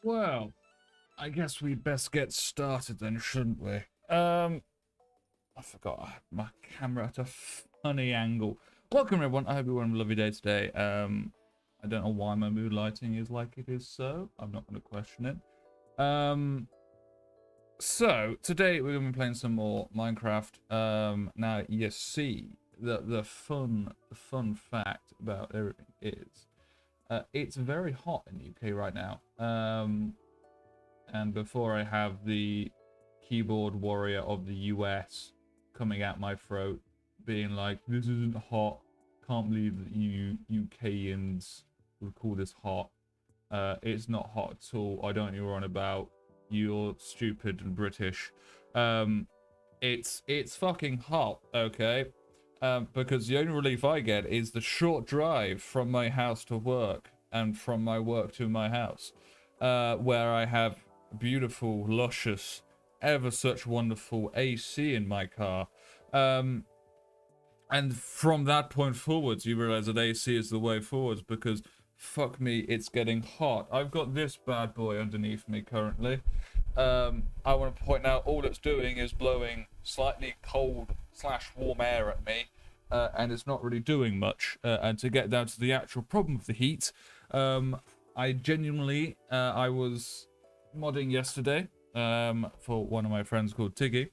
Well, I guess we'd best get started then, shouldn't we? I forgot I had my camera at a funny angle. Welcome everyone, I hope you're having a lovely day today. I don't know why my mood lighting is like it is, so I'm not going to question it. So today we're going to be playing some more Minecraft. Now you see, the fun fact about everything is, it's very hot in the UK right now. And before I have the keyboard warrior of the US coming at my throat, being like, this isn't hot, can't believe that you UKians would call this hot. It's not hot at all, I don't know what you're on about, you're stupid and British. It's fucking hot, okay? Because the only relief I get is the short drive from my house to work and from my work to my house, where I have beautiful, luscious, ever such wonderful AC in my car. And from that point forwards, you realize that AC is the way forwards, because fuck me, it's getting hot. I've got this bad boy underneath me currently. I want to point out all it's doing is blowing slightly cold / warm air at me, and it's not really doing much. And to get down to the actual problem of the heat, I genuinely, I was modding yesterday for one of my friends called Tiggy,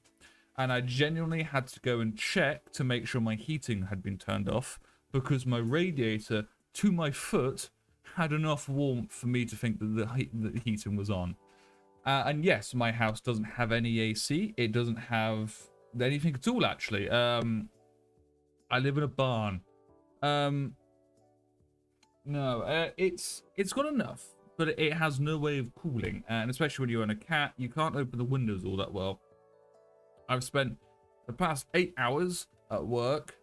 and I genuinely had to go and check to make sure my heating had been turned off, because my radiator to my foot had enough warmth for me to think that the heating was on. And yes, my house doesn't have any AC. It doesn't have anything at all, actually. I live in a barn. No, it's got enough, but it has no way of cooling. And especially when you own a cat, you can't open the windows all that well. I've spent the past 8 hours at work,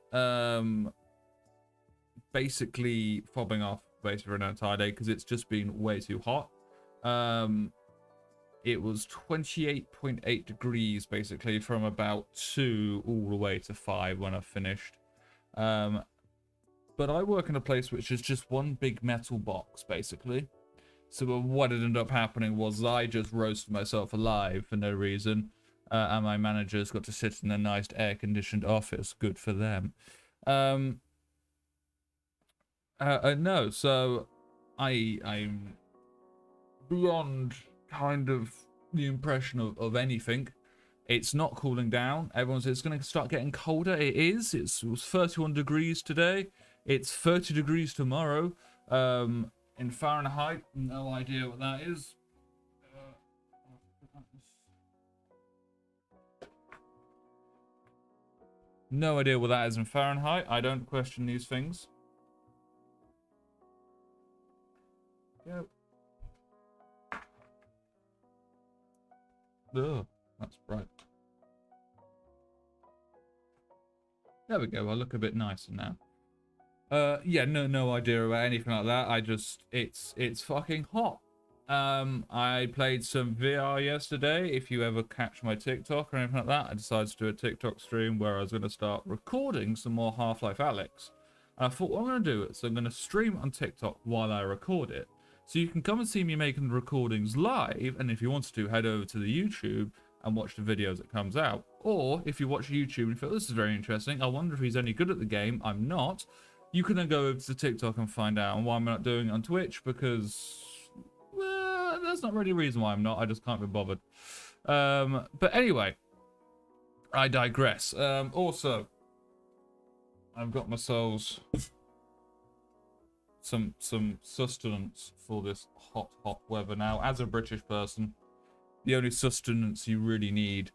basically fobbing off basically for an entire day because it's just been way too hot. It was 28.8 degrees basically from about 2 all the way to 5 when I finished. But I work in a place which is just one big metal box basically. So what ended up happening was I just roasted myself alive for no reason. And my manager's got to sit in a nice air-conditioned office. Good for them. No, so I'm beyond kind of the impression of anything. It's not cooling down. Everyone says it's going to start getting colder. It is. It was 31 degrees today. It's 30 degrees tomorrow. In Fahrenheit, no idea what that is. No idea what that is in Fahrenheit. I don't question these things. Yep. Ugh, that's bright. There we go. I look a bit nicer now. Yeah, no idea about anything like that. I just, it's fucking hot. I played some VR yesterday. If you ever catch my TikTok or anything like that, I decided to do a TikTok stream where I was going to start recording some more Half-Life Alyx. And I thought, what I'm going to do is I'm going to stream on TikTok while I record it. So you can come and see me making the recordings live, and if you want to, head over to the YouTube and watch the videos that comes out. Or if you watch YouTube and you feel, this is very interesting, I wonder if he's any good at the game, I'm not, you can then go over to TikTok and find out. And why I'm not doing it on Twitch, because, well, that's not really a reason why I'm not, I just can't be bothered. But anyway, I digress. Also, I've got myself some sustenance for this hot weather now. As a British person, the only sustenance you really need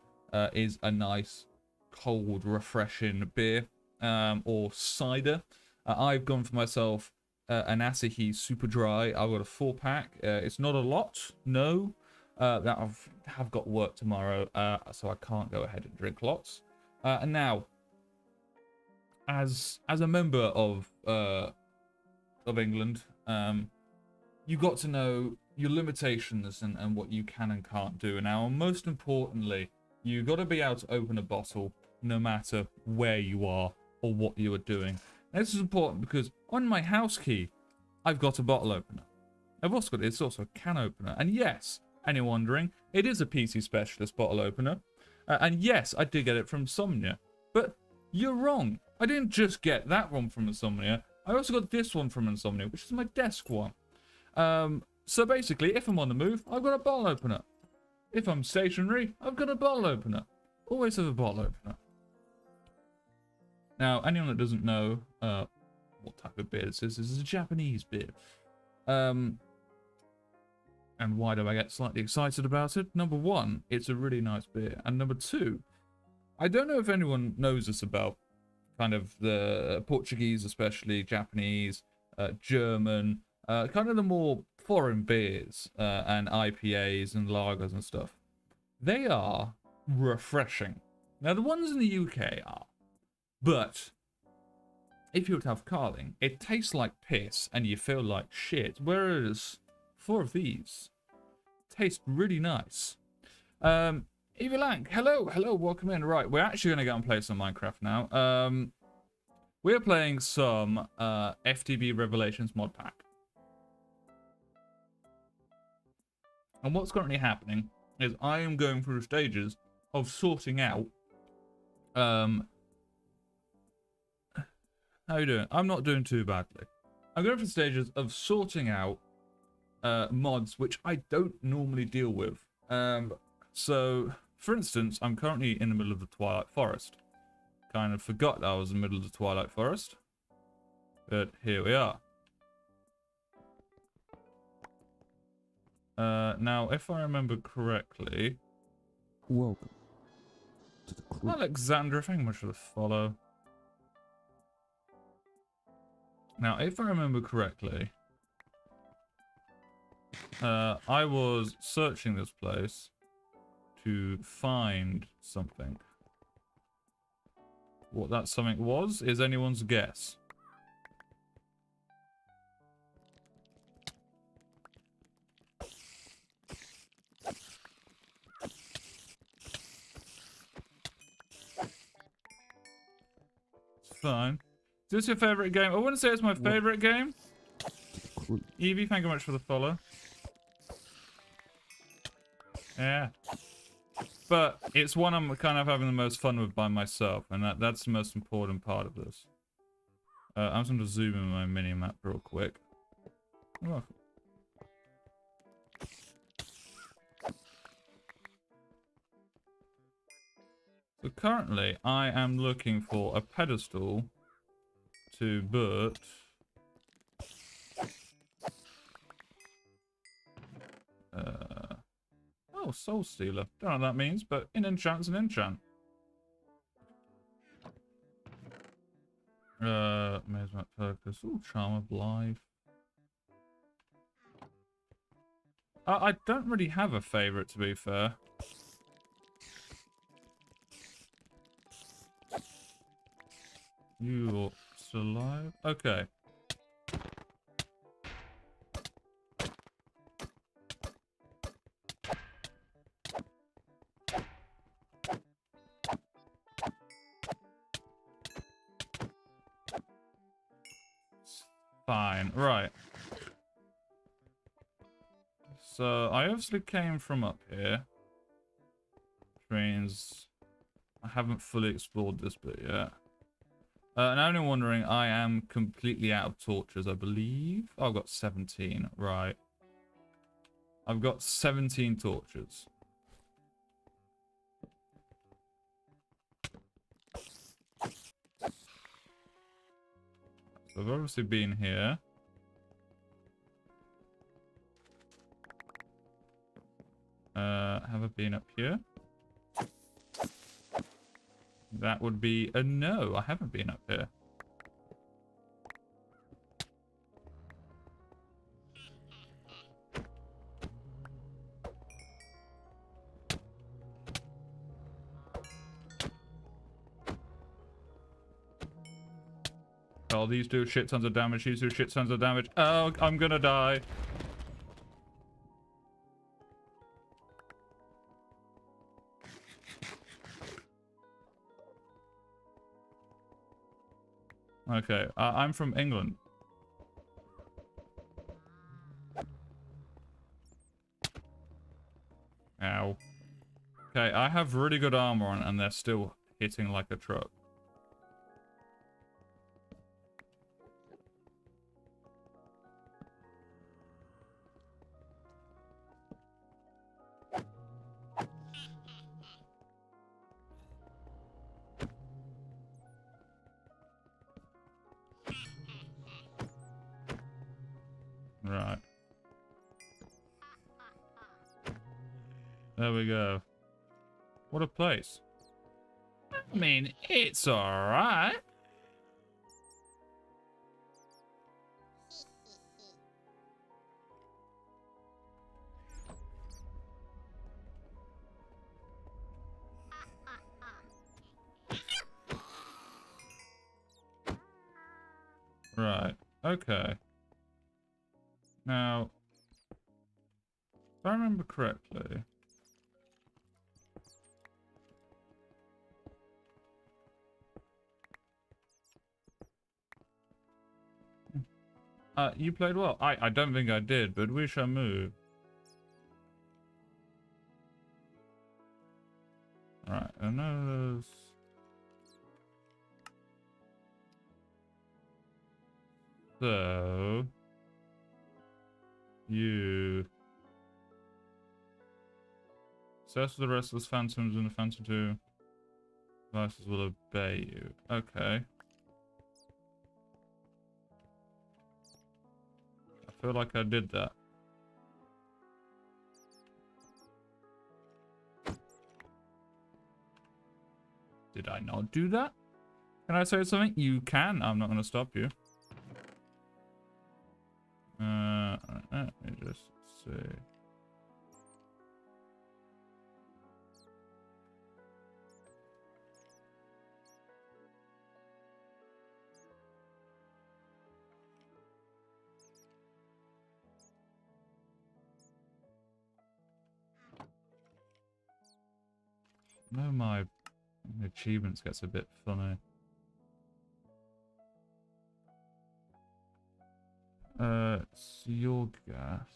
is a nice cold refreshing beer or cider. I've gone for myself an Asahi Super Dry. I've got a 4-pack. It's not a lot, no, that have got work tomorrow, so I can't go ahead and drink lots. And now, as a member of England, you got to know your limitations and what you can and can't do. Now, most importantly, you got to be able to open a bottle no matter where you are or what you are doing. Now, this is important because on my house key, I've got a bottle opener. I've also got it's also a can opener. And yes, anyone wondering, it is a PC Specialist bottle opener. And yes, I did get it from Somnia. But you're wrong. I didn't just get that one from Insomnia. I also got this one from Insomnia, which is my desk one. So basically, if I'm on the move, I've got a bottle opener. If I'm stationary, I've got a bottle opener. Always have a bottle opener. Now, anyone that doesn't know what type of beer this is a Japanese beer. And why do I get slightly excited about it? Number one, it's a really nice beer. And number two, I don't know if anyone knows this about kind of the Portuguese, especially Japanese, German, kind of the more foreign beers and IPAs and lagers and stuff. They are refreshing. Now, the ones in the UK are. But if you were to have Carling, it tastes like piss and you feel like shit. Whereas 4 of these taste really nice. Evie Lang, hello, welcome in. Right, we're actually going to go and play some Minecraft now. We're playing some FTB Revelations mod pack. And what's currently happening is I am going through stages of sorting out how you doing? I'm not doing too badly. I'm going through stages of sorting out mods which I don't normally deal with. So, for instance, I'm currently in the middle of the Twilight Forest. Kind of forgot that I was in the middle of the Twilight Forest. But here we are. Now, if I remember correctly... Welcome to the crew. Alexandra, thank you much for the follow. Now, if I remember correctly, I was searching this place to find something. What that something was is anyone's guess. It's fine. Is this your favorite game? I wouldn't say it's my favorite game. Evie, thank you much for the follow. Yeah. But it's one I'm kind of having the most fun with by myself, and that's the most important part of this. I'm just going to zoom in my mini-map real quick. Oh. So currently, I am looking for a pedestal to put oh, Soul Stealer. Don't know what that means, but in enchant's an enchant. Amazement Purpose. Ooh, Charm of Life. I don't really have a favourite, to be fair. You're still alive? Okay. Fine, right. So, I obviously came from up here. Which means I haven't fully explored this bit yet. And I'm only wondering, I am completely out of torches, I believe. Oh, I've got 17, right. I've got 17 torches. So I've obviously been here. Have I been up here? That would be a no. I haven't been up here. Oh, these do shit tons of damage. These do shit tons of damage. Oh, I'm gonna die. Okay, I'm from England. Okay, I have really good armor on and they're still hitting like a truck. Right. There we go. What a place. I mean, it's alright. Right. Okay. Now, if I remember correctly, you played well. I don't think I did, but we shall move. Alright, I know there's... So... You... Assess the restless phantoms in the Phantom 2. Devices will obey you. Okay. I feel like I did that. Did I not do that? Can I say something? You can. I'm not going to stop you. Let me just see. No, my achievements gets a bit funny. It's your gas.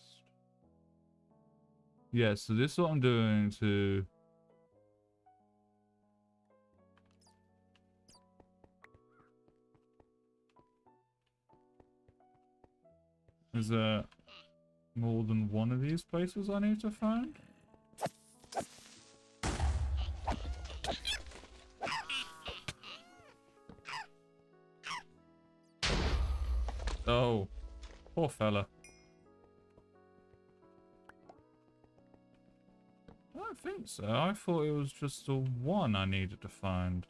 Yeah, so this is what I'm doing to... Is there more than one of these places I need to find? Oh, poor fella. I don't think so. I thought it was just the one I needed to find.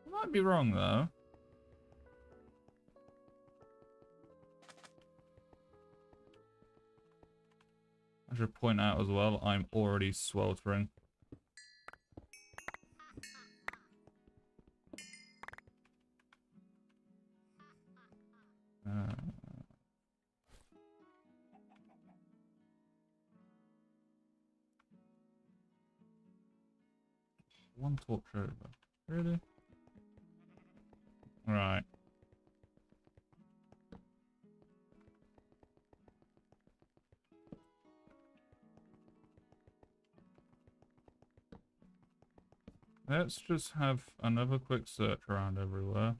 I might be wrong though. I should point out as well, I'm already sweltering. One torch over. Really? Right. Let's just have another quick search around everywhere.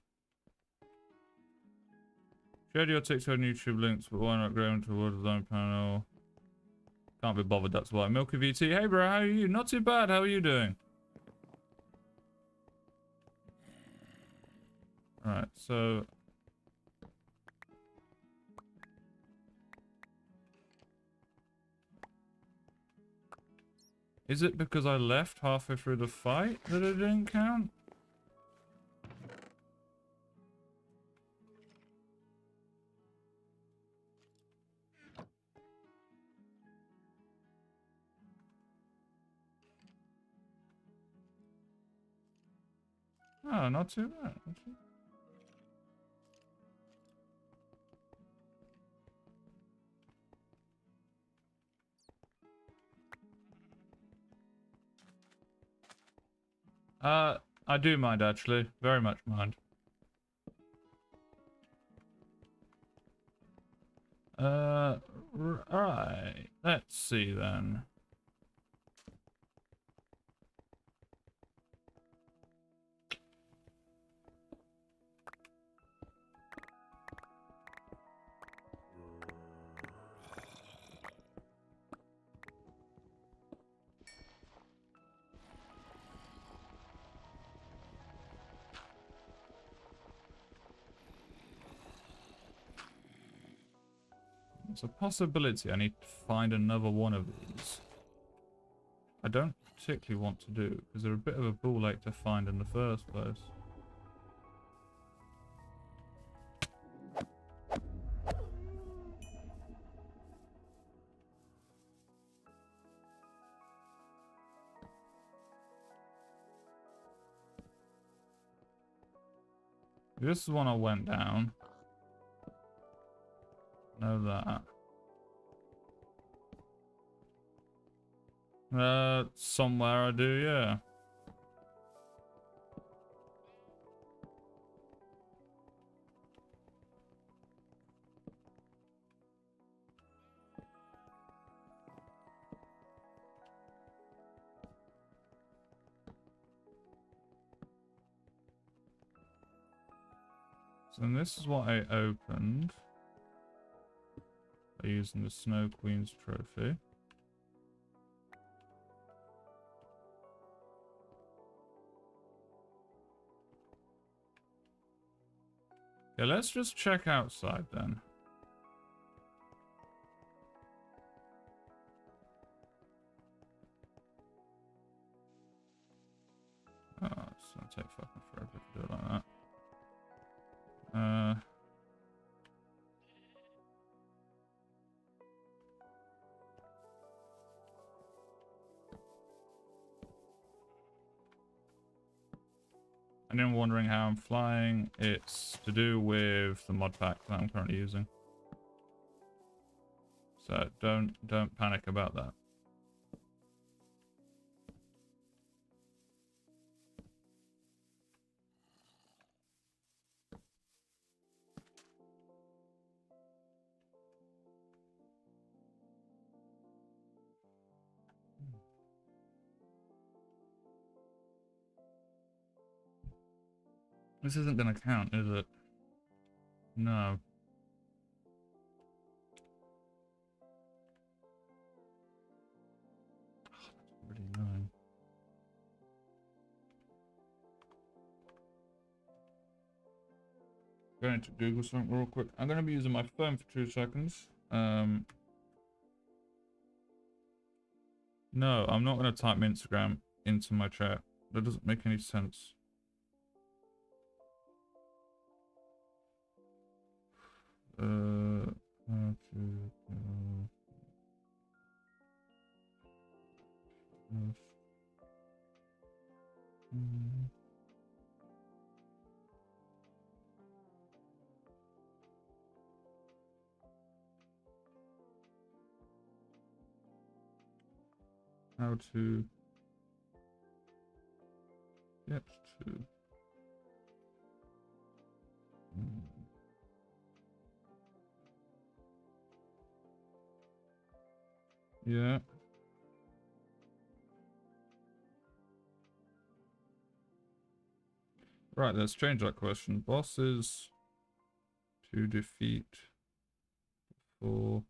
Shared your TikTok and YouTube links, but why not go into the World Design panel? Can't be bothered, that's why. Milky VT, hey bro, how are you? Not too bad, how are you doing? Alright, so... Is it because I left halfway through the fight that it didn't count? Oh, not too bad. Not too... I do mind actually. Very much mind. Right. Let's see then. There's a possibility I need to find another one of these. I don't particularly want to do, because they're a bit of a ball ache to find in the first place. This is one I went down. Know that. Somewhere I do, yeah. So then this is what I opened by using the Snow Queen's trophy. Yeah, let's just check outside then. Oh, it's gonna take fucking forever to do it like that. And then wondering how I'm flying, it's to do with the mod pack that I'm currently using. So don't panic about that. This isn't gonna count, is it? No. Oh, that's really annoying. Going to Google something real quick. I'm gonna be using my phone for 2 seconds. No, I'm not gonna type my Instagram into my chat. That doesn't make any sense. How to get to yeah. Right, let's change that question. Bosses to defeat for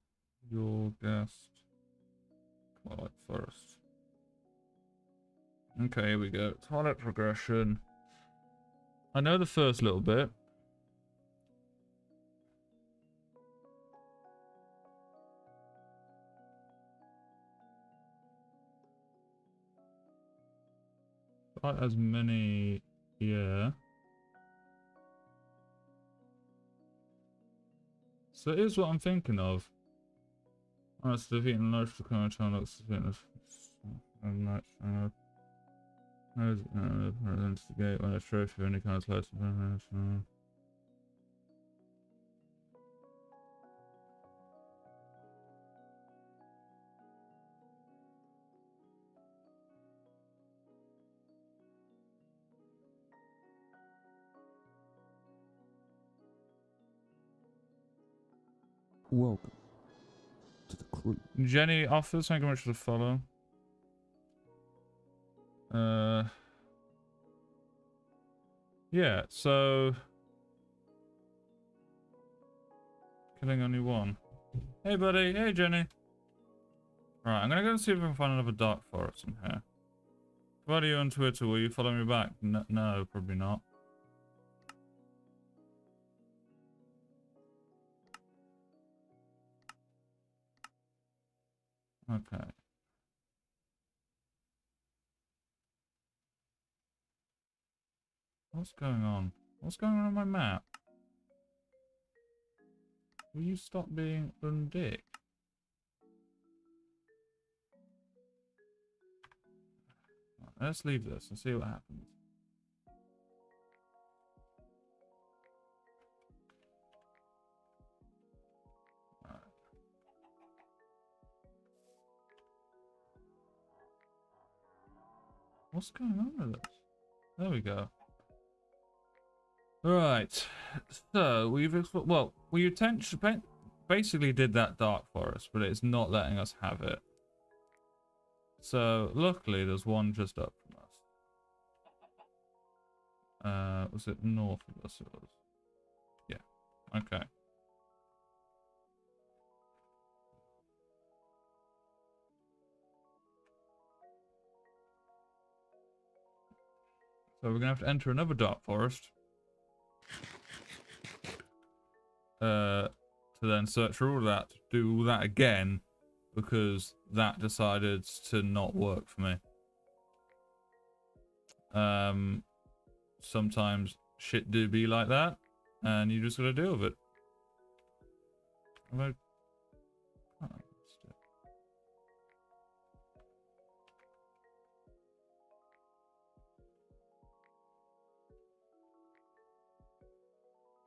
your guest. Twilight Forest. Okay, here we go. Twilight progression. I know the first little bit. Quite as many, yeah. So here's what I'm thinking of. That's defeating the large current channel looks defeating and that presents the gate when a trophy of any kind of close. Welcome to the crew. Jenny offers, thank you very much for the follow. Yeah, so killing only one. Hey buddy, hey Jenny. Right, I'm gonna go and see if I can find another dark forest in here. What are you on Twitter? Will you follow me back? No, probably not. Okay. What's going on? What's going on my map? Will you stop being undick? Right, let's leave this and see what happens. Right. What's going on with this? There we go. Right, so we've explored. Well, we basically did that dark forest, but it's not letting us have it. So luckily, there's one just up from us. Was it north of us? It was. Yeah. Okay. So we're gonna have to enter another dark forest. To then search for all that, do all that again, because that decided to not work for me. Sometimes shit do be like that, and you just gotta deal with it. What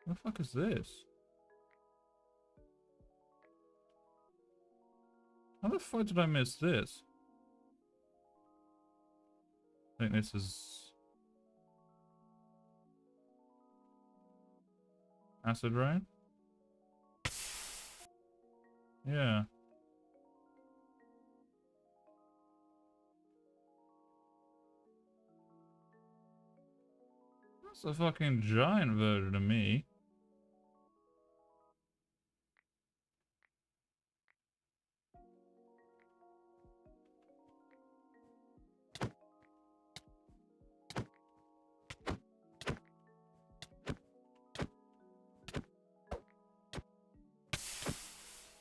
the fuck is this? How the fuck did I miss this? I think this is acid rain. Yeah. That's a fucking giant version of me.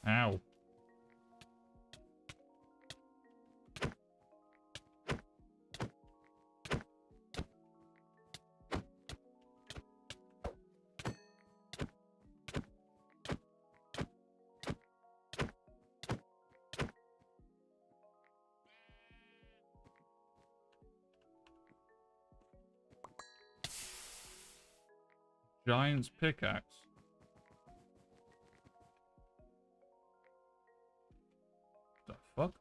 Ow. Giant's pickaxe. The fuck?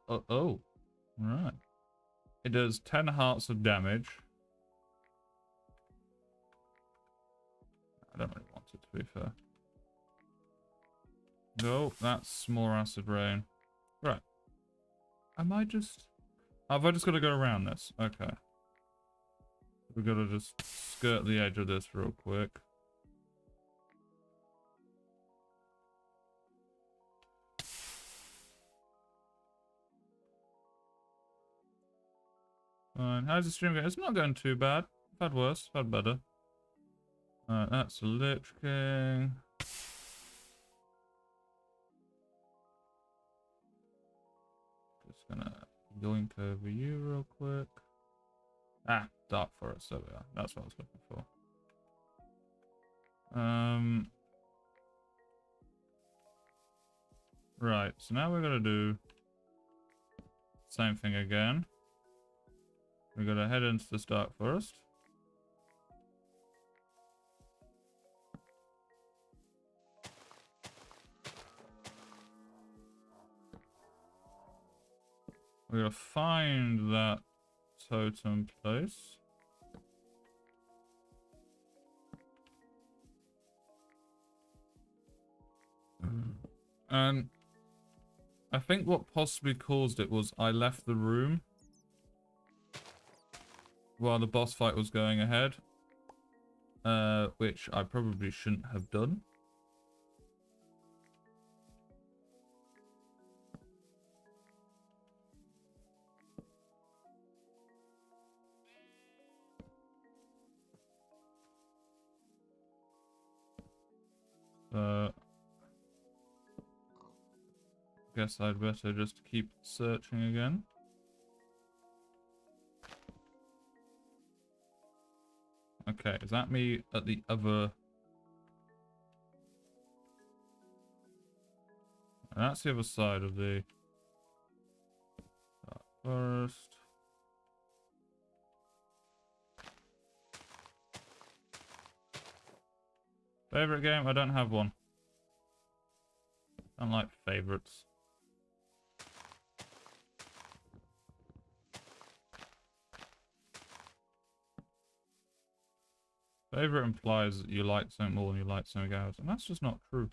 Oh. Right. It does 10 hearts of damage. I don't really want it, to be fair. No, that's more acid rain. Right. Am I just... Have I just got to go around this? Okay. We've got to just skirt the edge of this real quick. Fine. How's the stream going? It's not going too bad. I've had worse. I've had better. Alright, that's the Lich King. Just gonna yoink over you real quick. Ah, Dark Forest. There we are. That's what I was looking for. Right, so now we're gonna do same thing again. We're gonna head into this Dark Forest. We're gonna find that totem place. And I think what possibly caused it was I left the room while the boss fight was going ahead, which I probably shouldn't have done. Guess I'd better just keep searching again. Okay, is that me at the other... That's the other side of the forest. Favorite game? I don't have one. I don't like favorites. Favorite implies that you like something more than you like something else, and that's just not true.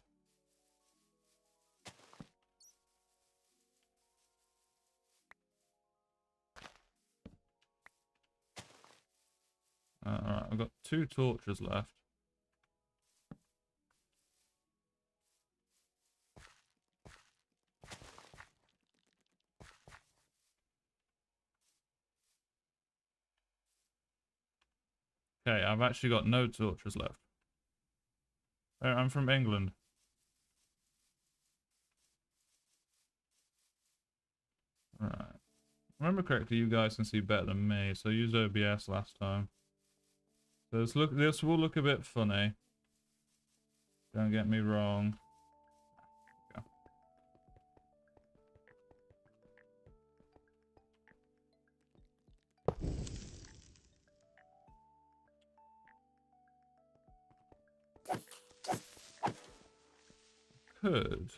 Alright, I've got 2 torches left. Okay, I've actually got no torches left. I'm from England. Right. Remember correctly, you guys can see better than me, so I used OBS last time. So this will look a bit funny. Don't get me wrong. Could.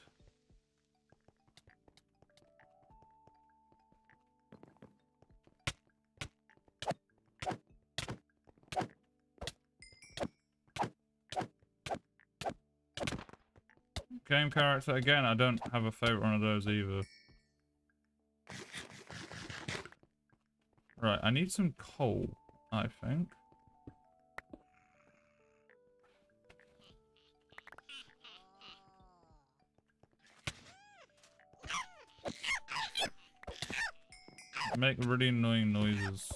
Game character again. I don't have a favorite one of those either. Right, I need some coal, I think. Make really annoying noises.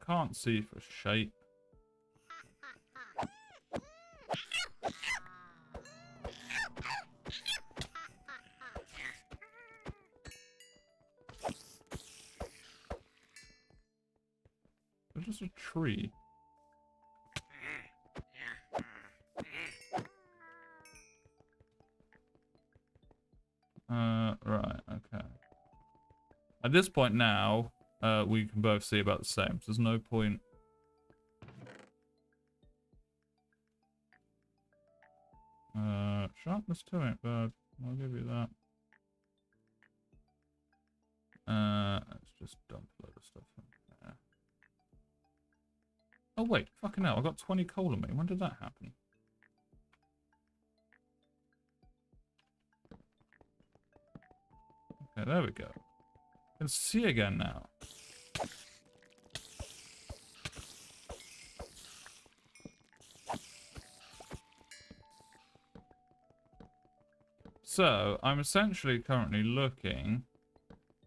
Can't see for shape. There's just a tree. Right, okay. At this point now, we can both see about the same, so there's no point. Sharpness to it, but I'll give you that. Let's just dump a load of stuff in there. Oh wait, fucking hell, I got 20 coal on me. When did that happen? Okay, there we go. I can see again now. So, I'm essentially currently looking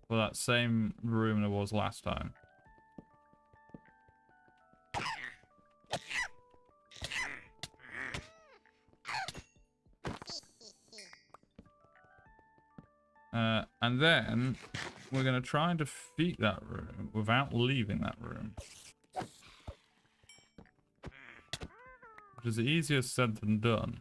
for that same room there was last time. And then we're going to try and defeat that room without leaving that room. Which is easier said than done.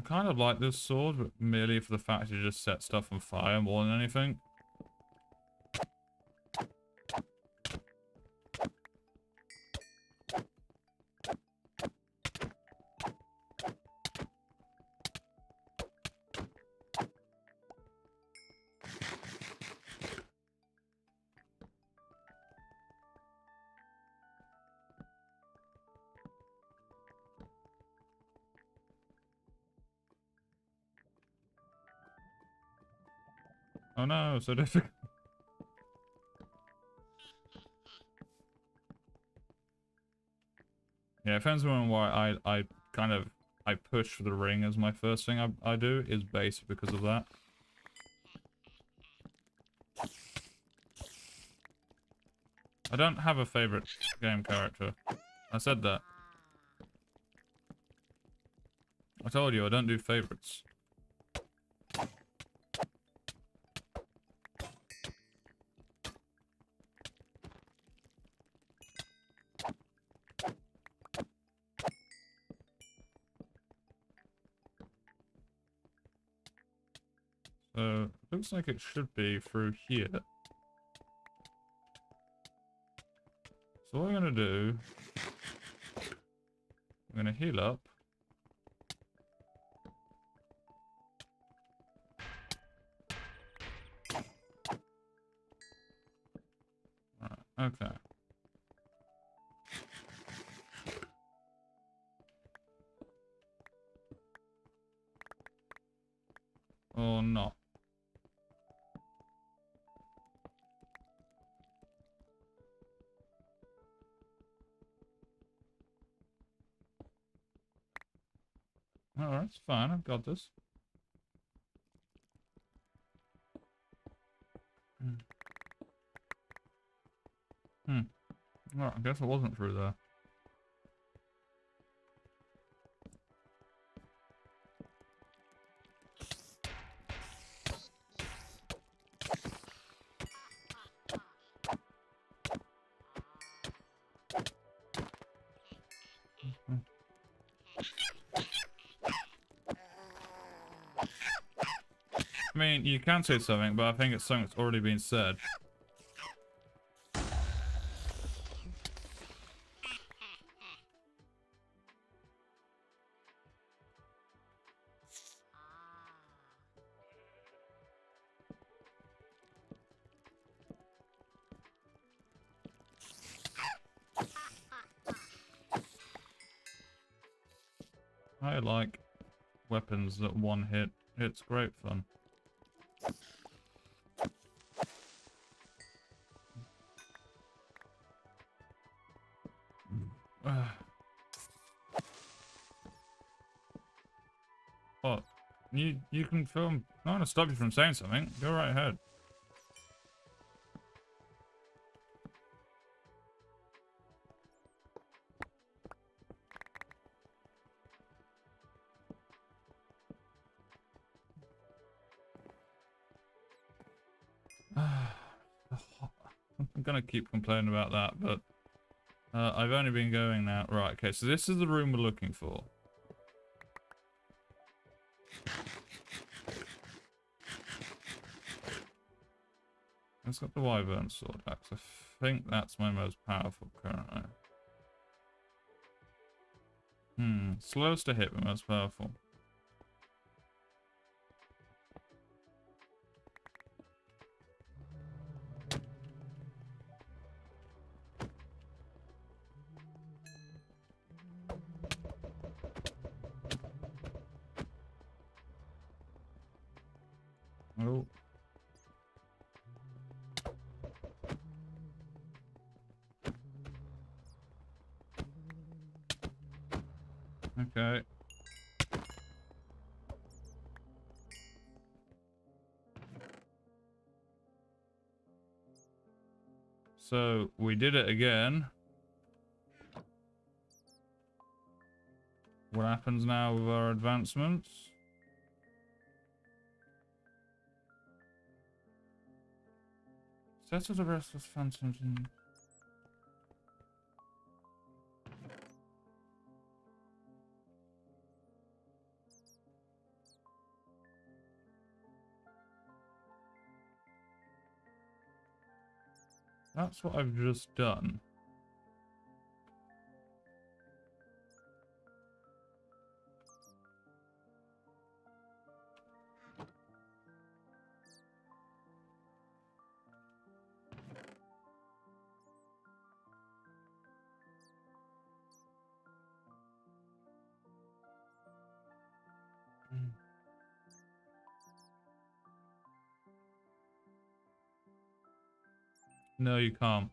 kind of like this sword, but merely for the fact it just sets stuff on fire more than anything. Oh no, so difficult. Yeah, if anyone's wondering why I push for the ring as my first thing I do is based because of that. I don't have a favorite game character. I said that. I told you I don't do favorites. So, looks like it should be through here. So what I'm gonna do, I'm gonna heal up. Right, okay. Or not. Alright, it's fine, I've got this. Alright, I guess it wasn't through there. I mean, you can say something, but I think it's something that's already been said. I like weapons that one hit. It's great fun. What? You can film. I'm not gonna stop you from saying something. Go right ahead. I'm gonna keep complaining about that, but I've only been going now. Right, okay, so this is the room we're looking for. It's got the wyvern sword axe. I think that's my most powerful currently. Slowest to hit, but most powerful. Oh. Okay. So, we did it again. What happens now with our advancements? Settle the restless phantoms in... That's what I've just done. No, you can't.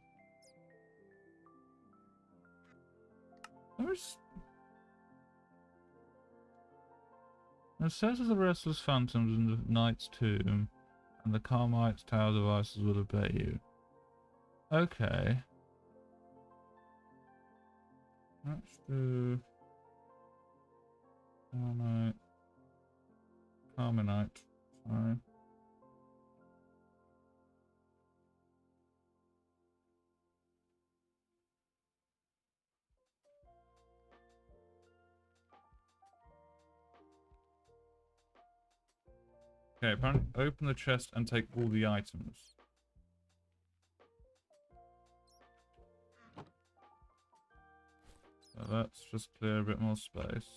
There's... It says of the restless phantoms in the knight's tomb, and the Carmite's tower devices will obey you. Okay. Let's do... Carmite. Carmenite. Sorry. Okay, apparently open the chest and take all the items. So let's just clear a bit more space.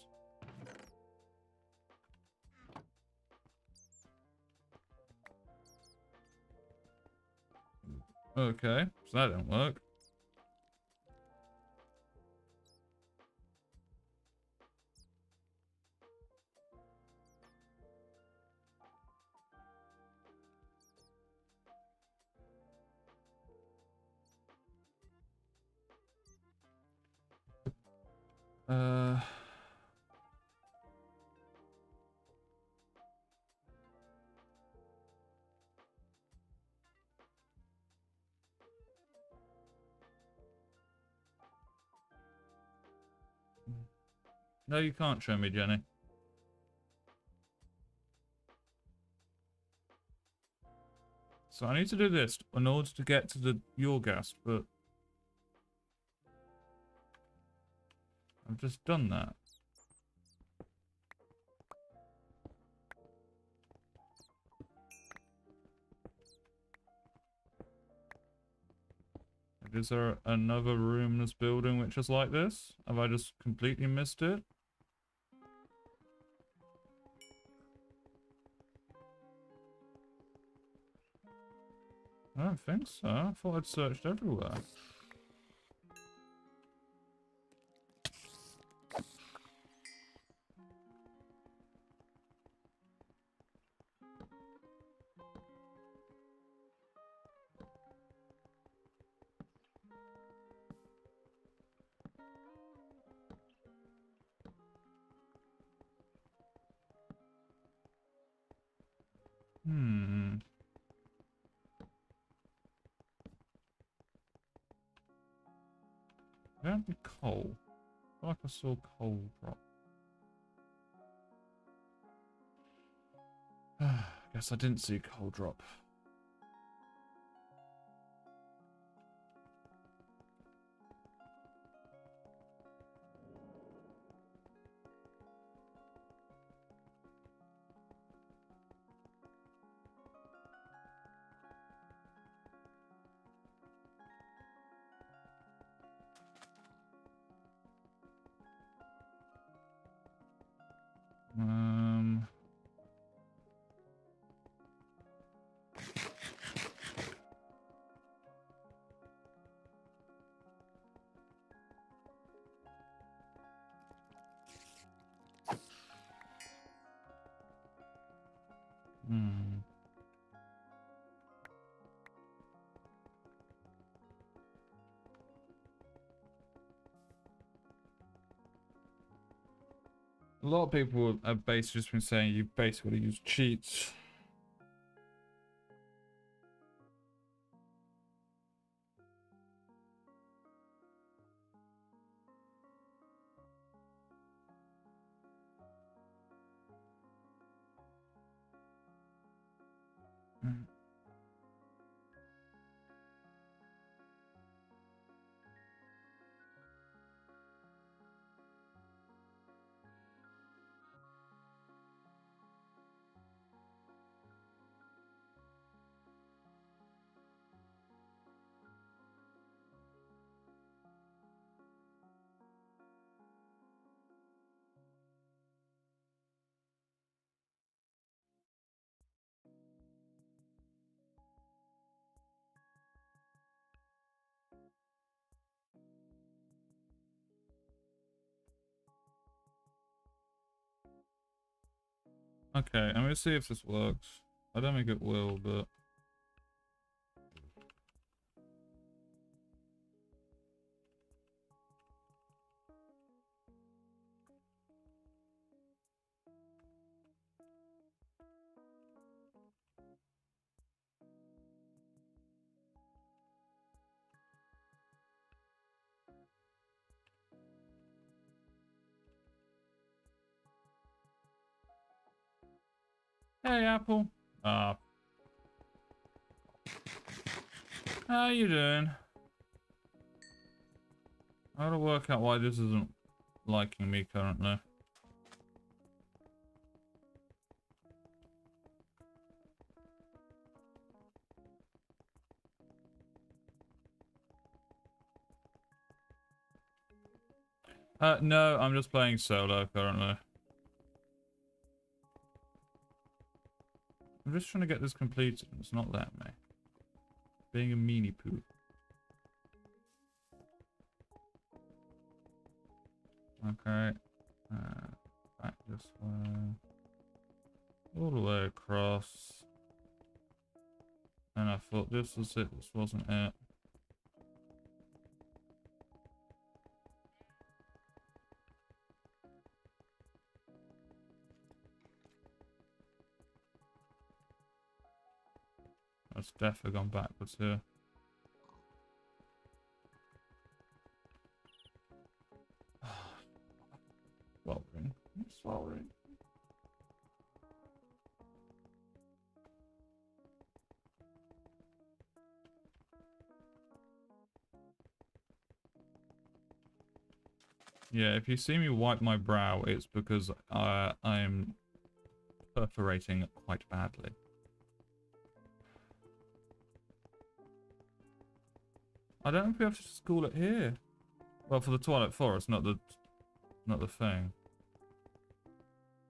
Okay, so that didn't work. No, you can't show me, Jenny. So I need to do this in order to get to the Yorgast, but I've just done that. Is there another room in this building which is like this? Have I just completely missed it? I don't think so. I thought I'd searched everywhere. Apparently coal. I feel like I saw coal drop. Guess I didn't see coal drop. A lot of people have basically just been saying you basically use cheats. Okay, I'm gonna see if this works. I don't think it will, but... Hey, Apple. Ah. How you doing? I gotta work out why this isn't liking me currently. No, I'm just playing solo currently. I'm just trying to get this completed. It's not letting me. Being a meanie poo. Okay. Back this way. All the way across. And I thought this was it. This wasn't it. That's definitely gone backwards here. Swallowing. I'm swallowing. Yeah, if you see me wipe my brow, it's because I am perforating quite badly. I don't know if we have to school it here. Well, for the Twilight Forest, not the thing.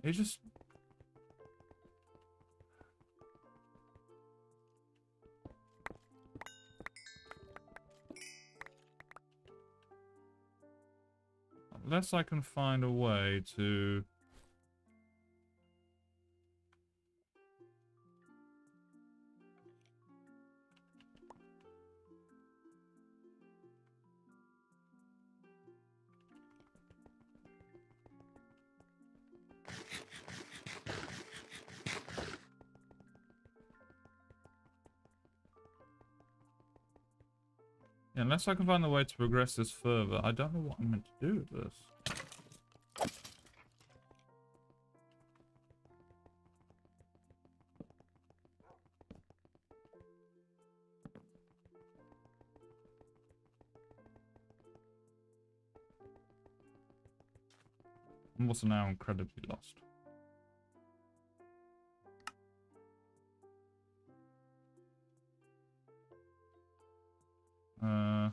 It just... Unless I can find a way to... Yeah, unless I can find a way to progress this further, I don't know what I'm meant to do with this. I'm also now incredibly lost. Huh?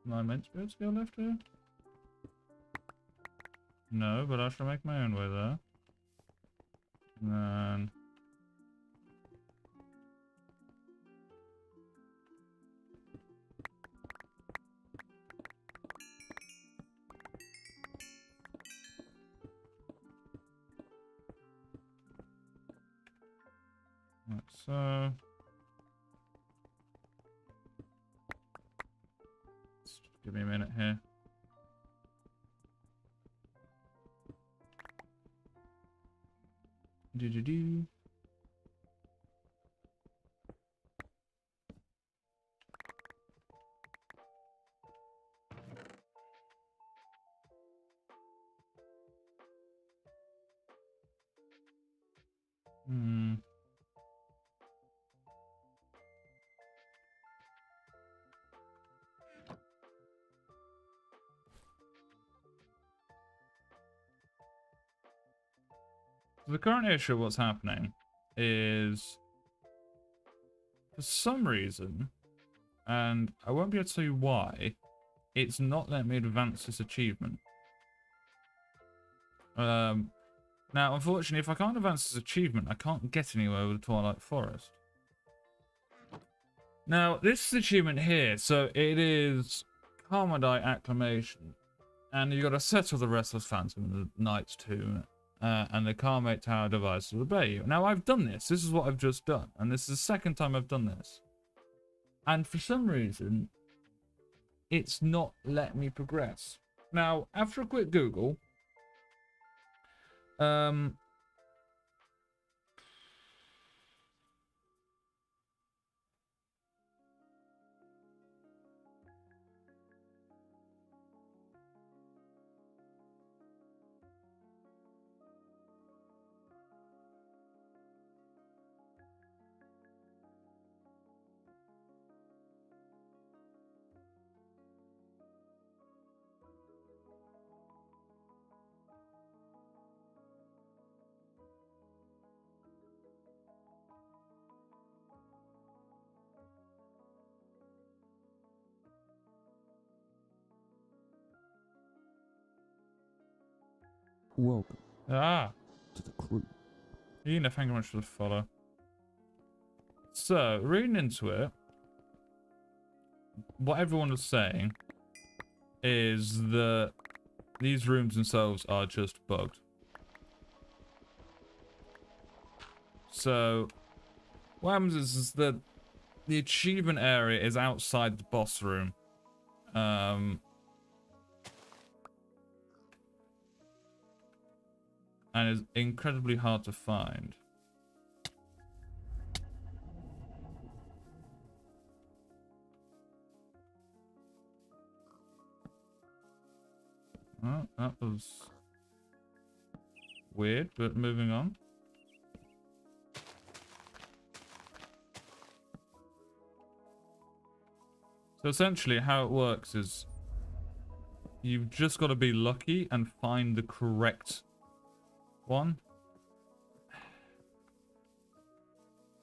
Am I meant to be able to go left here? No, but I shall make my own way there. And then... like so. Just give me a minute here. Do. Hmm. The current issue of what's happening is, for some reason, and I won't be able to tell you why, it's not letting me advance this achievement. Now, unfortunately, if I can't advance this achievement, I can't get anywhere with the Twilight Forest. Now, this achievement here, so it is Carmodite acclamation. And you got to settle the restless phantom in the knight's tomb. And the Carmate Tower device will obey you. Now, I've done this. This is what I've just done. And this is the second time I've done this. And for some reason, it's not let me progress. Now, after a quick Google, Welcome to the crew. thank you very much for the follow. So, reading into it, what everyone was saying is that these rooms themselves are just bugged. So, what happens is that the achievement area is outside the boss room. And is incredibly hard to find. Oh, that was weird, but moving on. So essentially how it works is you've just got to be lucky and find the correct one.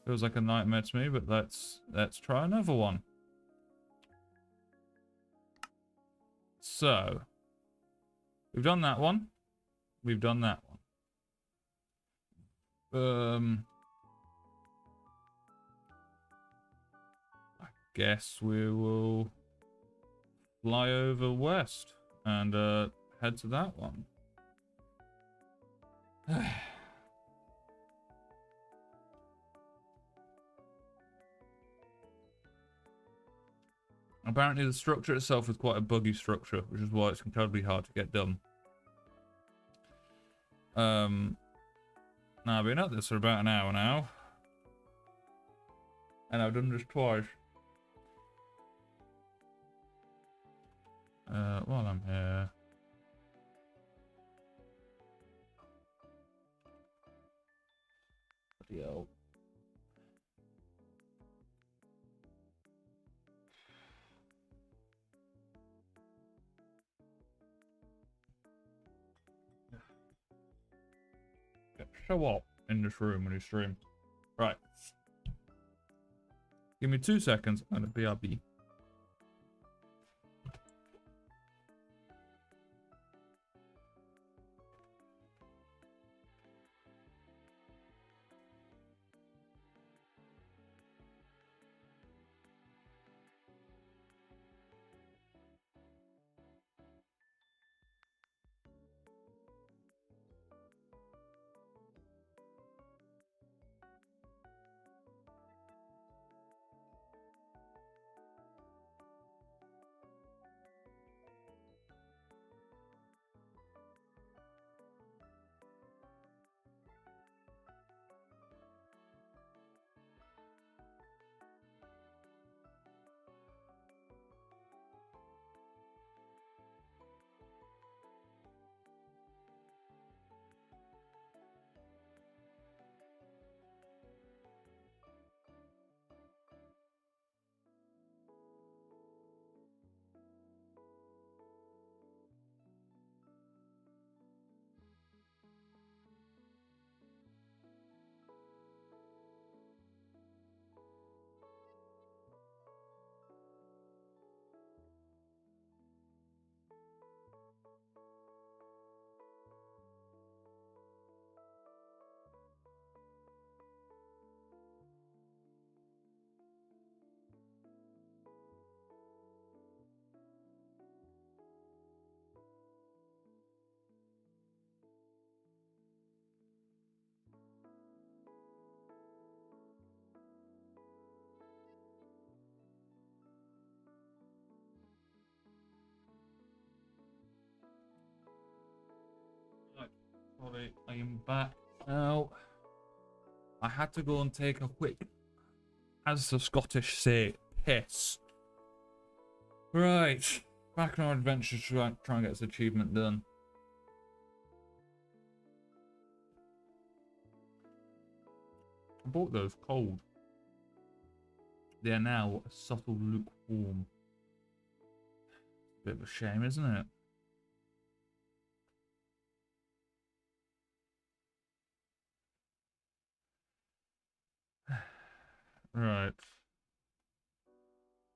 Feels like a nightmare to me, but let's try another one. So we've done that one. We've done that one. I guess we will fly over west and head to that one. Apparently the structure itself is quite a buggy structure, which is why it's incredibly hard to get done. Now I've been at this for about an hour now. And I've done this twice. While I'm here. Bloody hell. Show up in this room when you stream. Right. Give me 2 seconds. I'm gonna BRB. back now. I had to go and take a quick, as the Scottish say, piss. Right. Back on our adventure to try and get this achievement done. I bought those cold. They are now a subtle lukewarm. Bit of a shame, isn't it? Right.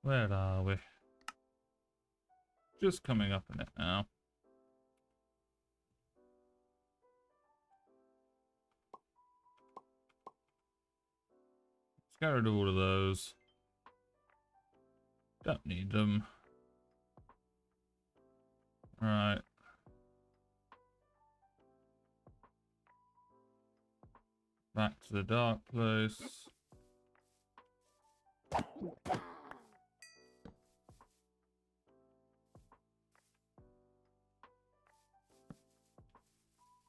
Where are we? Just coming up in it now. Let's get rid of all of those. Don't need them. Right. Back to the dark place.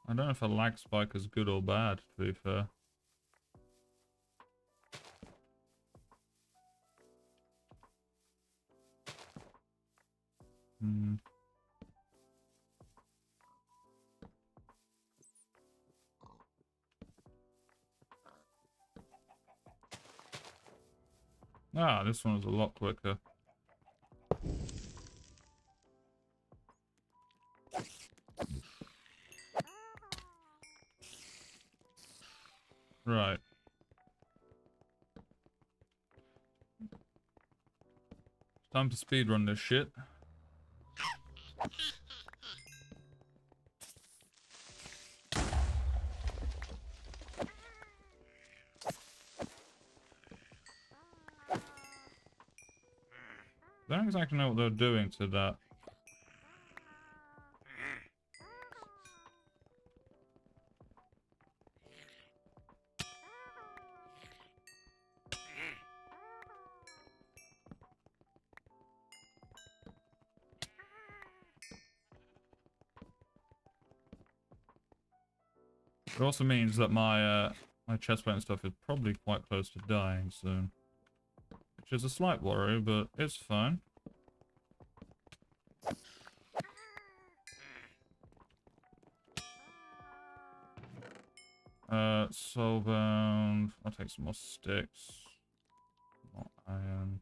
I don't know if a lag spike is good or bad, to be fair. Ah, this one was a lot quicker. Right. Time to speedrun this shit. I don't exactly know what they're doing to that. It also means that my my chestplate and stuff is probably quite close to dying soon. Which is a slight worry, but it's fine. Soulbound. I'll take some more sticks. More iron.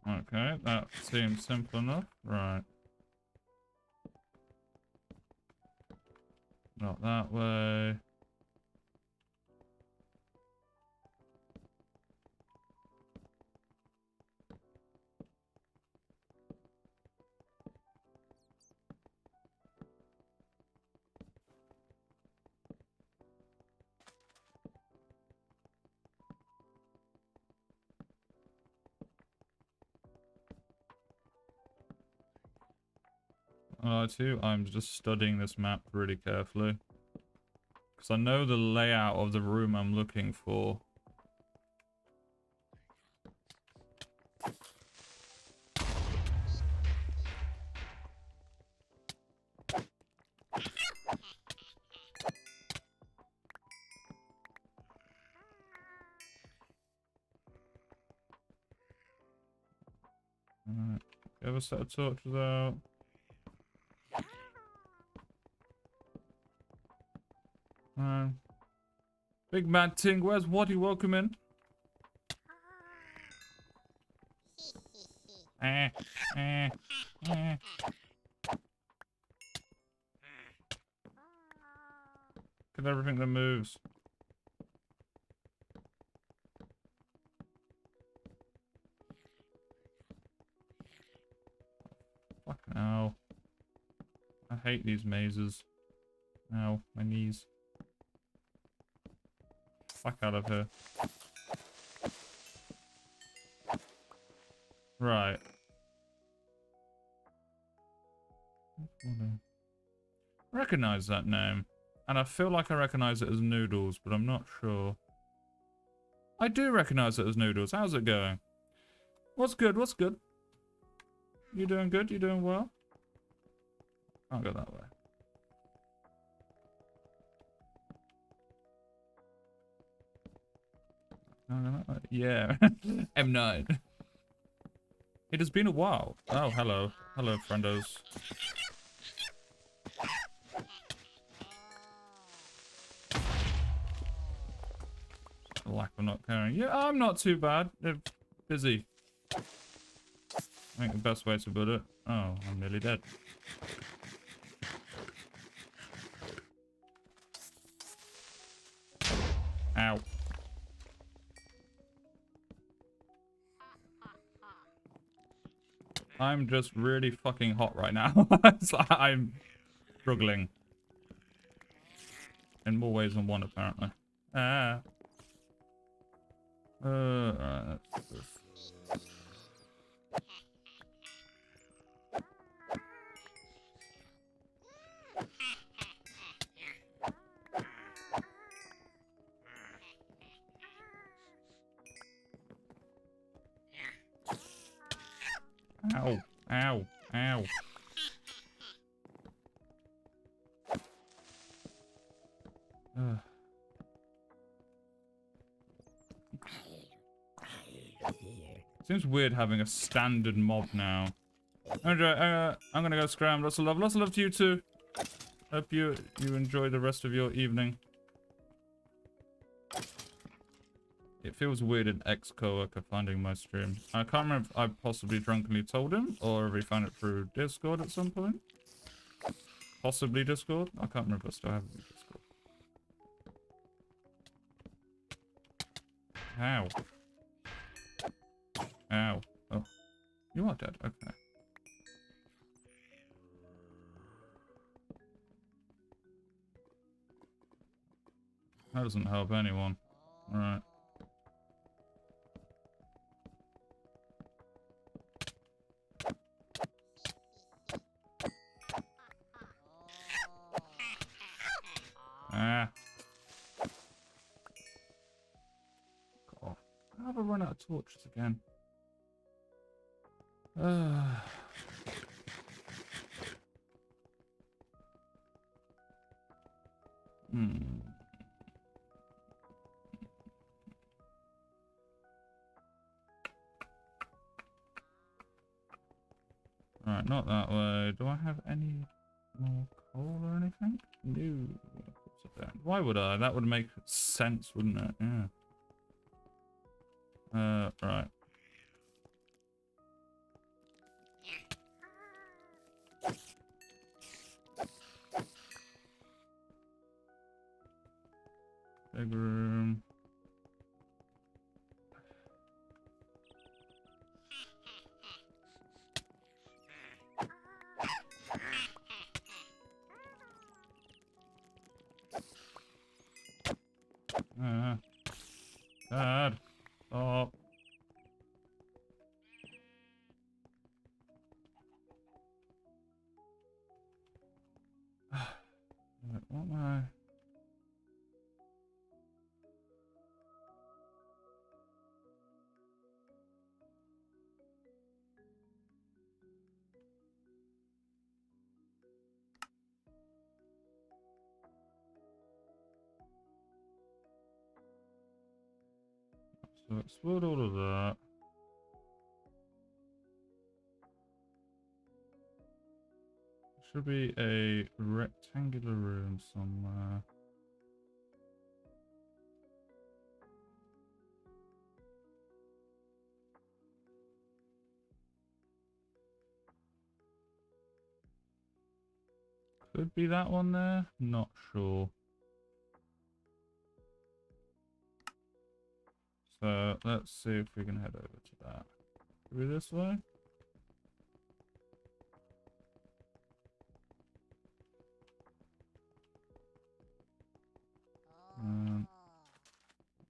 Okay, that seems simple enough. Right. Not that way. Too. I'm just studying this map really carefully. Because I know the layout of the room I'm looking for. Alright. Get a set of torches out. Big mad ting, where's Waddy? Welcome in. Look at everything that moves. Fucking hell. I hate these mazes. Ow, my knees. Fuck out of here. Right. Recognize that name. And I feel like I recognize it as Noodles, but I'm not sure. I do recognize it as Noodles. How's it going? What's good? What's good? You doing good? You doing well? Can't go that way. Can't go that way. Yeah. M9. It has been a while. Oh, hello. Hello, friendos. Lack of not caring. Yeah, I'm not too bad. They're busy. I think the best way to put it. Oh, I'm nearly dead. Ow. I'm just really fucking hot right now. It's like I'm struggling. In more ways than one, apparently. Ah. Alright, that's this. Ow. Ow. Ow. Ugh. Seems weird having a standard mob now. Anyway, I'm gonna go scram. Lots of love. Lots of love to you too. Hope you enjoy the rest of your evening. It feels weird an ex-coworker finding my stream. I can't remember if I possibly drunkenly told him or if he found it through Discord at some point. Possibly Discord. I can't remember if I still have it in Discord. Ow. Ow. Oh. You are dead. Okay. That doesn't help anyone. Alright. Ah. God. How have I run out of torches again? Hmm. Alright, not that way. Do I have any more coal or anything? No. Why would I? That would make sense, wouldn't it? Yeah. Right. Big room. Dad. Stop. What am I? So explode all of that. Should be a rectangular room somewhere. Could be that one there. Not sure. So let's see if we can head over to that. Through this way?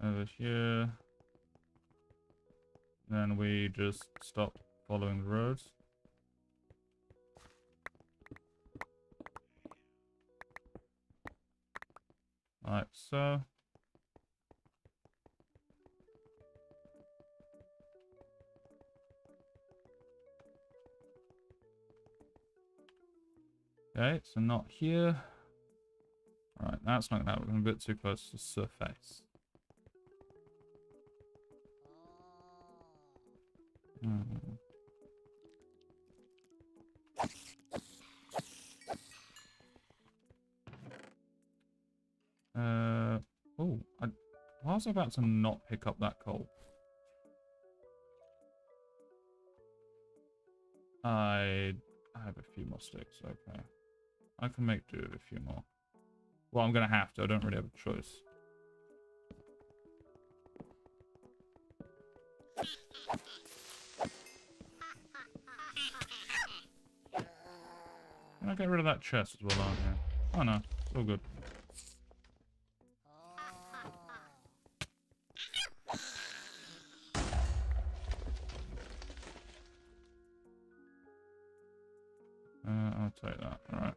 Over here. Then we just stop following the roads. Like so. Okay, so not here. Right, that's not gonna happen. I'm a bit too close to the surface. Oh, why was I about to not pick up that coal? I have a few more sticks, okay. I can make do with a few more. Well, I'm gonna have to, I don't really have a choice. Can I get rid of that chest as well on here? Oh no, it's all good. I'll take that, alright.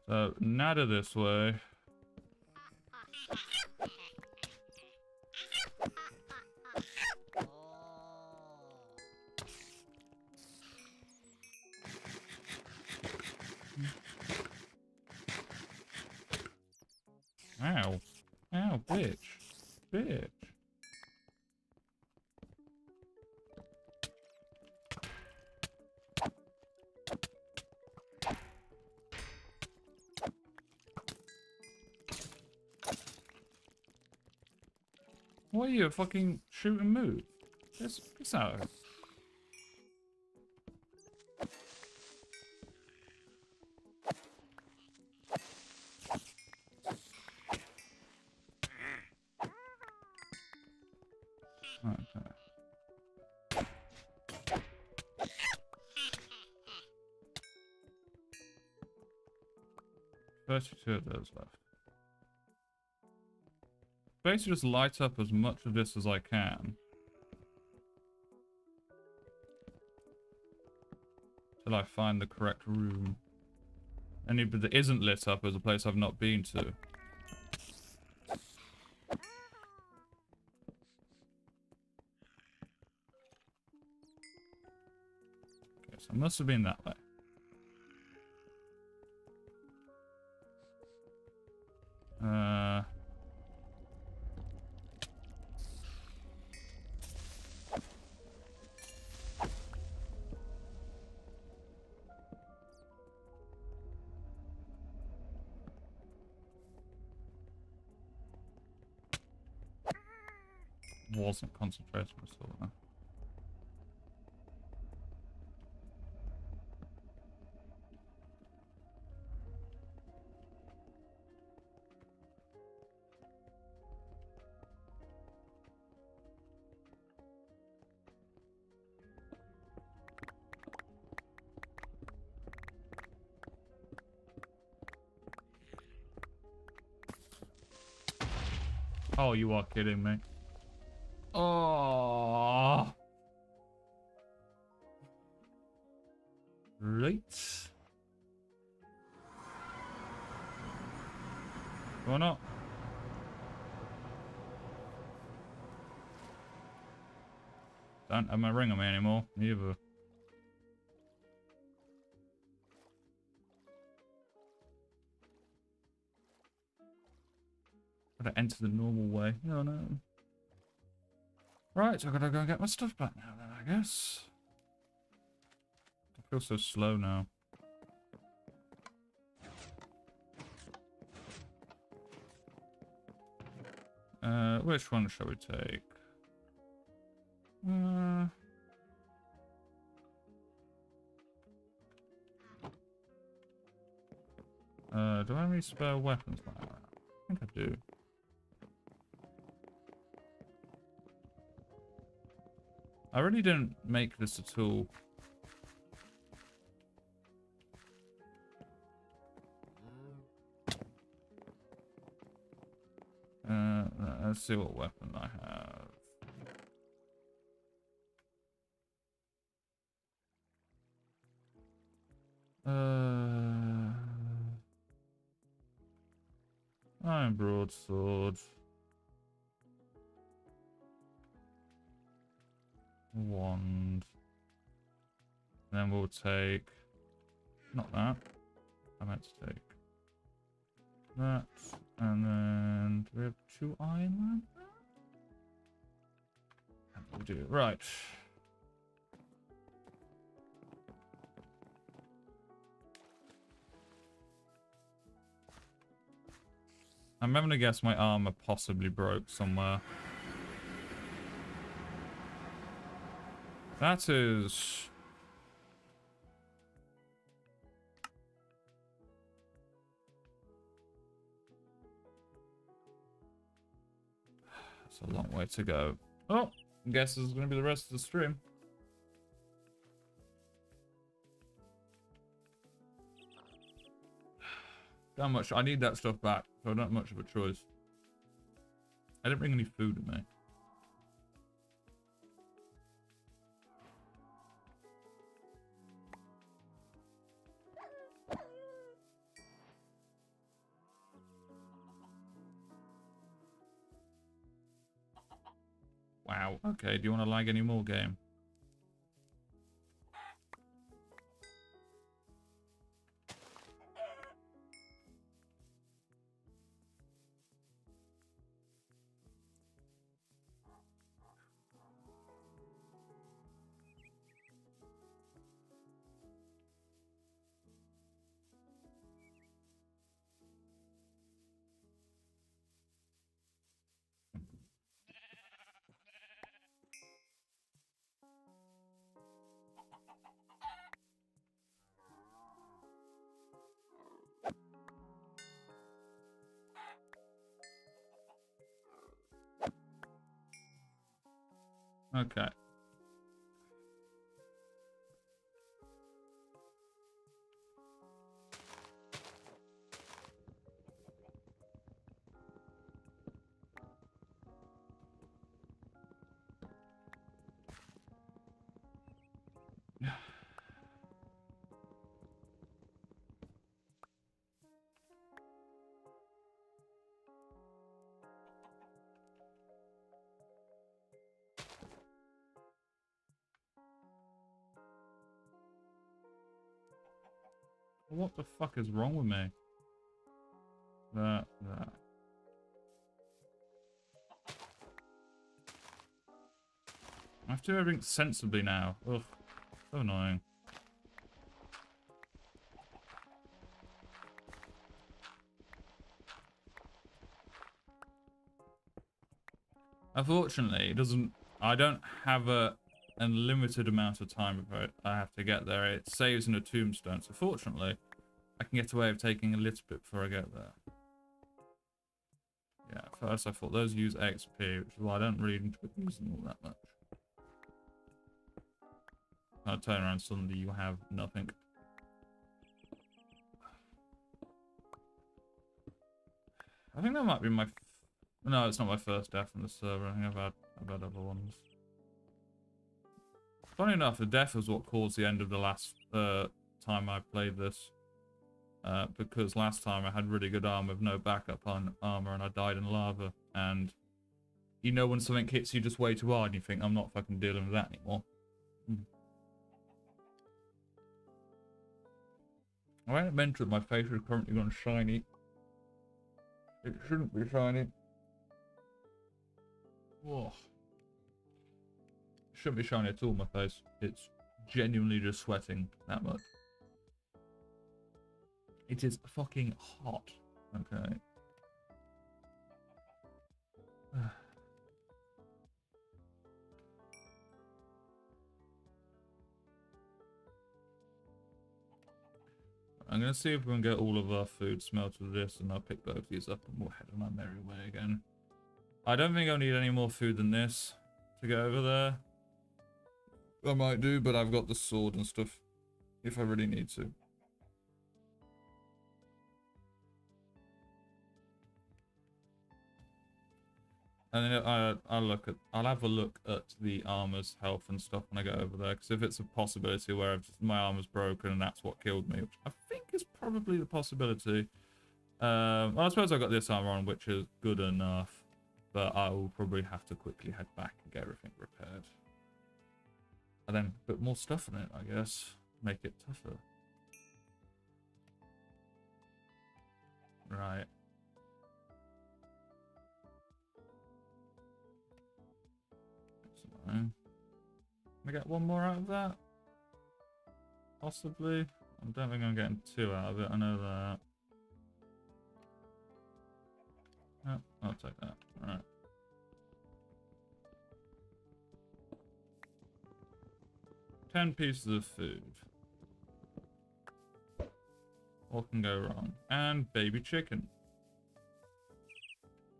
So, nada this way. Ow. Ow, bitch. Bitch. What are you, a fucking shoot and move? This out. Okay. 32 of those left. Basically just light up as much of this as I can. Till I find the correct room. Any that isn't lit up is a place I've not been to. Okay, so it must have been that way. Wasn't concentration restore now. Oh, you are kidding me. Oh. Right. Why not? Don't have my ring on me anymore, either. Gotta enter the normal way. Oh no. Right, so I gotta go and get my stuff back now then, I guess. I feel so slow now. Which one shall we take? Do I have any spare weapons like that? I think I do. I really didn't make this at all. Let's see what weapon I have. Iron broadsword. Wand. Then we'll take... Not that. I meant to take that. And then... Do we have 2 iron land? We do. Right. I'm having to guess my armor possibly broke somewhere. That is... That's a long way to go. Oh, I guess this is going to be the rest of the stream. Don't much. I need that stuff back, so I don't have much of a choice. I didn't bring any food with me. Wow. Okay, do you want to lag any more, game? Okay. What the fuck is wrong with me? That. I have to do everything sensibly now. Ugh. So annoying. Unfortunately, it doesn't... I don't have a unlimited amount of time before I have to get there. It saves in a tombstone, so fortunately, I can get away with taking a little bit before I get there. Yeah, first I thought those use XP, which is why I don't really enjoy using all that much. I turn around, suddenly you have nothing. I think that might be my... No, it's not my first death on the server. I think I've had other ones. Funny enough, the death was what caused the end of the last time I played this. Because last time I had really good armor with no backup on armor and I died in lava. And you know when something hits you just way too hard and you think, I'm not fucking dealing with that anymore. I went mentioned my face is currently gone shiny. It shouldn't be shiny. Whoa. Shouldn't be shiny at all, my face. It's genuinely just sweating that much. It is fucking hot. Okay. I'm going to see if we can get all of our food smelted with this, and I'll pick both these up and we'll head on our merry way again. I don't think I'll need any more food than this to get over there. I might do, but I've got the sword and stuff if I really need to. And then I'll have a look at the armor's health and stuff when I get over there, because if it's a possibility where my armor's broken and that's what killed me, which I think is probably the possibility, Well, I suppose I got this armor on, which is good enough. But I will probably have to quickly head back and get everything repaired. And then put more stuff in it, I guess. Make it tougher. Right. So, can I get one more out of that? Possibly. I don't think I'm getting 2 out of it, I know that. Oh, I'll take that. Alright. Ten pieces of food. What can go wrong? And baby chicken.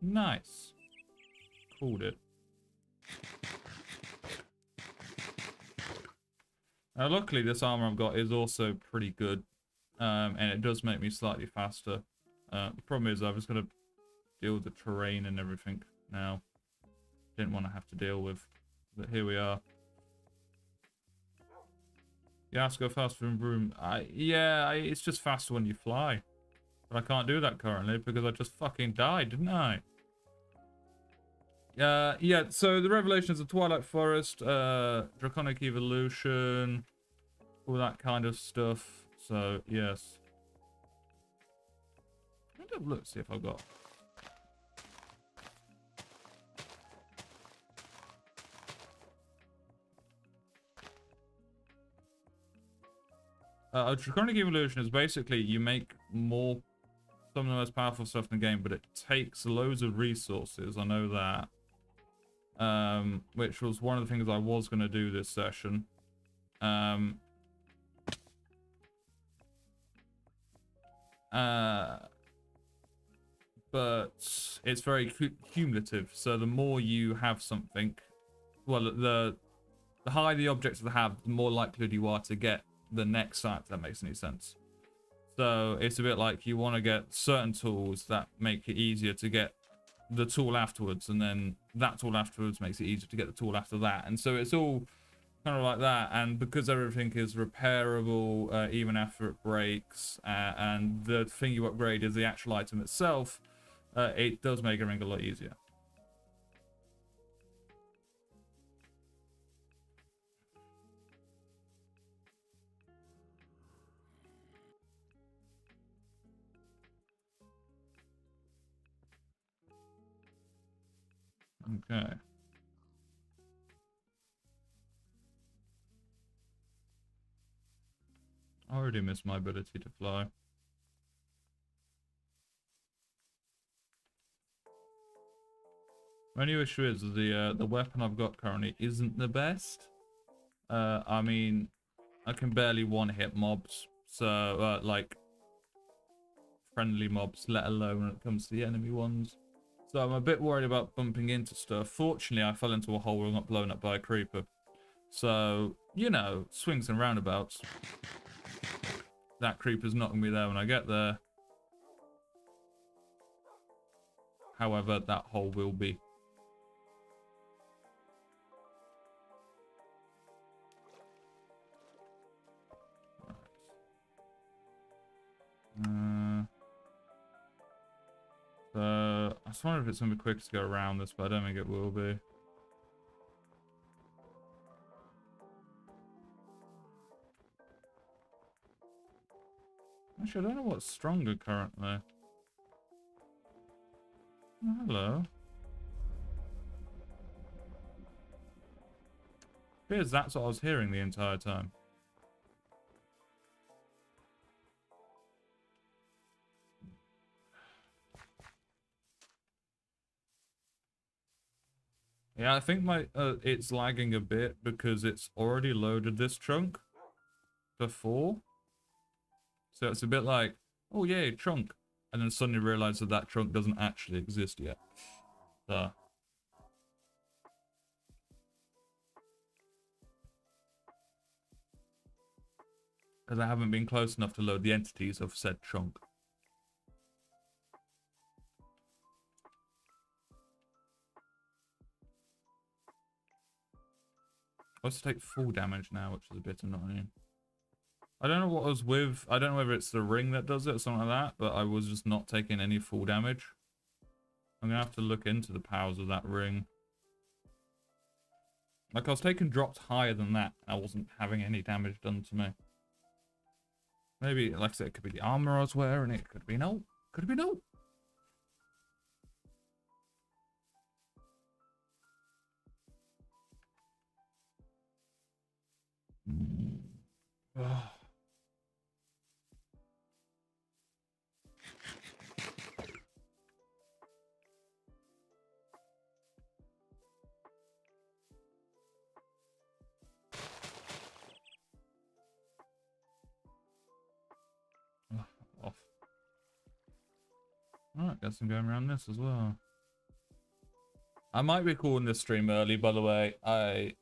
Nice. Called it. Luckily, this armor I've got is also pretty good. And it does make me slightly faster. The problem is I've just got to deal with the terrain and everything now. Didn't want to have to deal with. But here we are. You have to go faster in room. It's just faster when you fly. But I can't do that currently because I just fucking died, didn't I? Yeah, so the Revelations of Twilight Forest, Draconic Evolution, all that kind of stuff. So, yes. Let me have a look, see if I've got... Draconic Evolution is basically you make more, some of the most powerful stuff in the game, but it takes loads of resources. I know that. Which was one of the things I was going to do this session. But it's very cumulative. So the more you have something, well, the higher the objects that have, the more likely you are to get the next site, if that makes any sense. So it's a bit like you want to get certain tools that make it easier to get the tool afterwards, and then that tool afterwards makes it easier to get the tool after that, and so it's all kind of like that. And because everything is repairable even after it breaks, and the thing you upgrade is the actual item itself, it does make everything a lot easier. Okay. I already missed my ability to fly. My only issue is the weapon I've got currently isn't the best. I mean, I can barely one-hit mobs, so like friendly mobs, let alone when it comes to the enemy ones. So I'm a bit worried about bumping into stuff. Fortunately, I fell into a hole where I got blown up by a creeper. So, you know, swings and roundabouts. That creeper's not going to be there when I get there. However, that hole will be. So, I just wonder if it's going to be quick to go around this, but I don't think it will be. Actually, I don't know what's stronger currently. Oh, hello. Appears that's what I was hearing the entire time. Yeah, I think my it's lagging a bit because it's already loaded this chunk before. So it's a bit like, oh yay, chunk. And then suddenly realize that that chunk doesn't actually exist yet. So. Because I haven't been close enough to load the entities of said chunk. I also take full damage now, which is a bit annoying. I don't know what was with. I don't know whether it's the ring that does it or something like that, but I was just not taking any full damage. I'm gonna have to look into the powers of that ring. Like, I was taking drops higher than that. I wasn't having any damage done to me. Maybe, like I said, it could be the armor I was wearing. It could be no. Could be no. Oh. Off. Alright, guess I'm going around this as well. I might be calling this stream early, by the way. I'm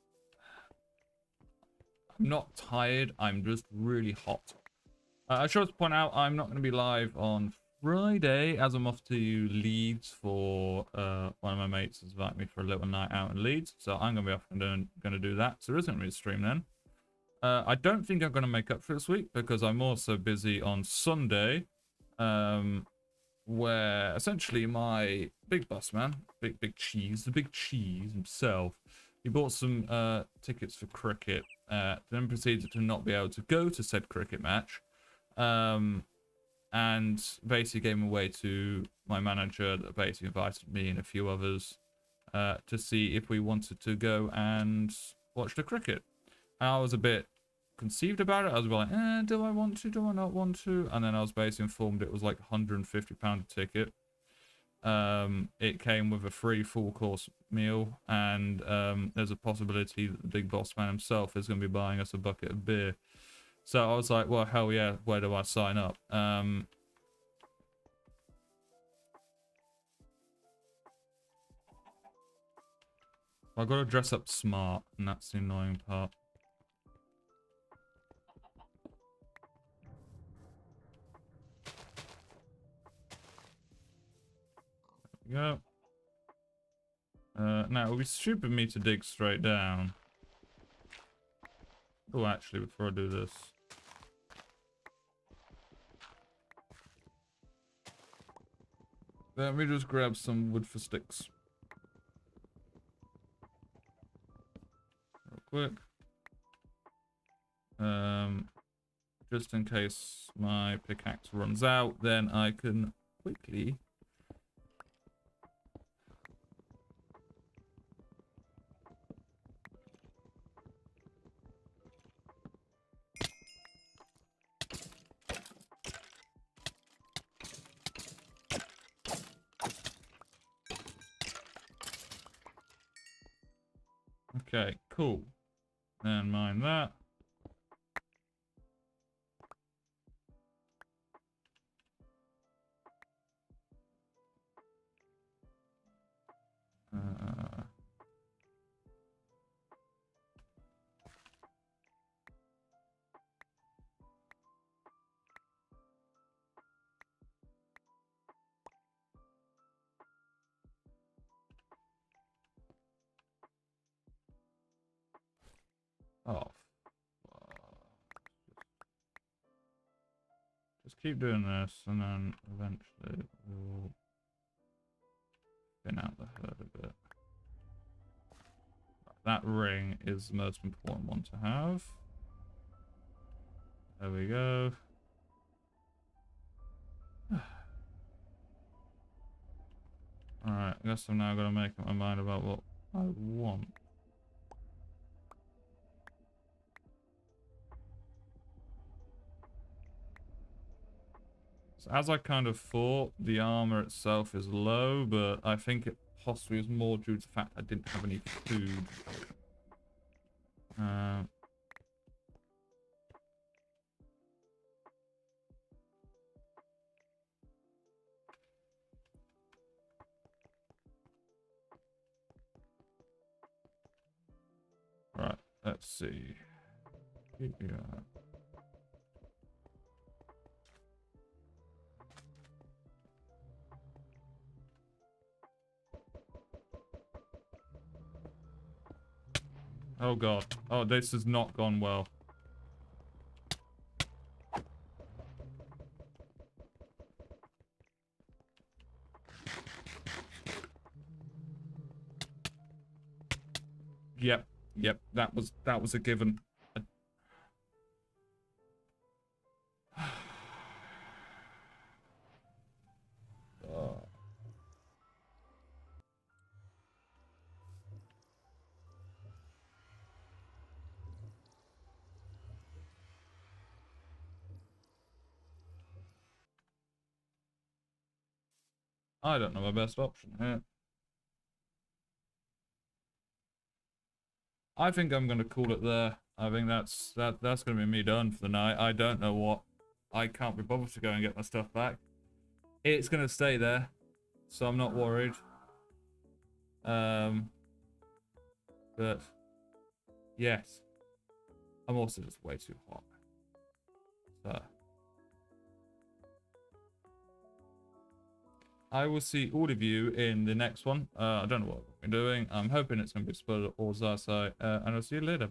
not tired, I'm just really hot. I should also point out I'm not going to be live on Friday, as I'm off to Leeds for one of my mates has invited me for a little night out in Leeds, so I'm going to be off and going to do that. So there isn't really a stream then. I don't think I'm going to make up for this week because I'm also busy on Sunday, where essentially my big boss man, big cheese, the big cheese himself, he bought some tickets for cricket, then proceeded to not be able to go to said cricket match, and basically gave him away to my manager that basically invited me and a few others to see if we wanted to go and watch the cricket. And I was a bit conceived about it. I was like, do I want to, do I not want to? And then I was basically informed it was like £150 a ticket. It came with a free full course meal, and there's a possibility that the big boss man himself is going to be buying us a bucket of beer. So I was like, well, hell yeah, where do I sign up? I got to dress up smart, and that's the annoying part. There we go. Now, it would be stupid of me to dig straight down. Oh, actually, before I do this. Let me just grab some wood for sticks. Real quick. Just in case my pickaxe runs out, then I can quickly... Okay, cool. And mine that. Oh. Just keep doing this, and then eventually we'll thin out the herd a bit. That ring is the most important one to have. There we go. Alright, I guess I'm now going to make up my mind about what I want. So as I kind of thought, the armor itself is low, but I think it possibly is more due to the fact I didn't have any food. Right, let's see. Yeah. Oh god. Oh, this has not gone well. Yep, that was a given. I don't know my best option here. I think I'm gonna call it there. I think that's gonna be me done for the night. I don't know what. I can't be bothered to go and get my stuff back. It's gonna stay there, so I'm not worried. But yes, I'm also just way too hot. So I will see all of you in the next one. I don't know what we're doing. I'm hoping it's gonna be spoiler or Zarsai, and I'll see you later.